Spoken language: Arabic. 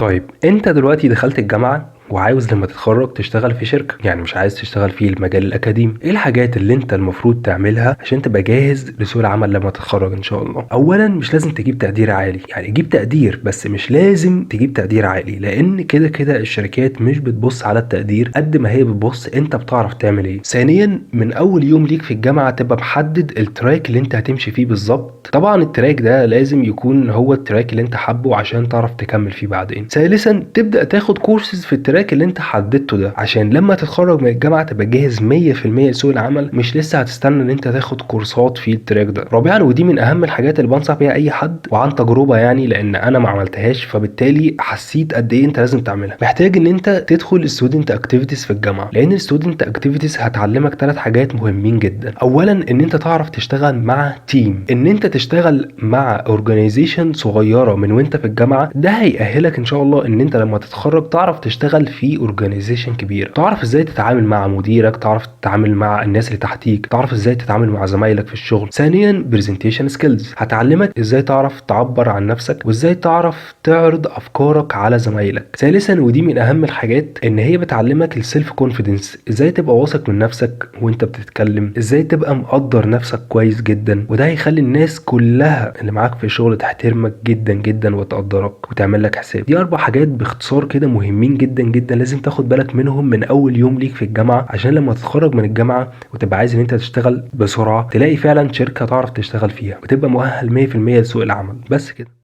طيب انت دلوقتي دخلت الجامعة وعاوز لما تتخرج تشتغل في شركة، يعني مش عايز تشتغل في المجال الأكاديمي. ايه الحاجات اللي انت المفروض تعملها عشان تبقى جاهز لسوق العمل لما تتخرج ان شاء الله؟ اولا مش لازم تجيب تقدير عالي، يعني جيب تقدير بس مش لازم تجيب تقدير عالي، لان كده كده الشركات مش بتبص على التقدير قد ما هي بتبص انت بتعرف تعمل ايه. ثانيا من اول يوم ليك في الجامعة تبقى محدد التراك اللي انت هتمشي فيه بالظبط. طبعا التراك ده لازم يكون هو التراك اللي انت حابه عشان تعرف تكمل فيه بعدين. ثالثا تبدأ تاخد كورسز في التراك اللي انت حددته ده عشان لما تتخرج من الجامعة تبقى جاهز 100% لسوق العمل، مش لسه هتستنى ان انت تاخد كورسات في التراك ده. رابعا ودي من اهم الحاجات اللي بنصح بيها اي حد وعن تجربة، يعني لان انا ما عملتهاش فبالتالي حسيت قد ايه انت لازم تعملها، محتاج ان انت تدخل الستودنت اكتيفيتيز في الجامعة. لان الستودنت اكتيفيتيز هتعلمك 3 حاجات مهمين جدا. اولا ان انت تعرف تشتغل مع تيم، ان انت تشتغل مع اورجانيزيشن صغيرة من وانت في الجامعة، ده هيأهلك ان شاء الله ان انت لما تتخرج تعرف تشتغل في اورجانيزيشن كبيره، تعرف ازاي تتعامل مع مديرك، تعرف تتعامل مع الناس اللي تحتيك، تعرف ازاي تتعامل مع زمايلك في الشغل. ثانيا برزنتيشن سكيلز، هتعلمك ازاي تعرف تعبر عن نفسك وازاي تعرف تعرض افكارك على زمايلك. ثالثا ودي من اهم الحاجات ان هي بتعلمك السيلف كونفيدنس، ازاي تبقى واثق من نفسك وانت بتتكلم، ازاي تبقى مقدر نفسك كويس جدا، وده هيخلي الناس كلها اللي معاك في الشغل تحترمك جدا جدا وتقدرك وتعمل لك حساب. دي 4 حاجات باختصار كده مهمين جدا جدا لازم تاخد بالك منهم من اول يوم ليك في الجامعة، عشان لما تتخرج من الجامعة وتبقى عايز ان انت تشتغل بسرعة تلاقي فعلا شركة تعرف تشتغل فيها وتبقى مؤهل 100% لسوق العمل. بس كده.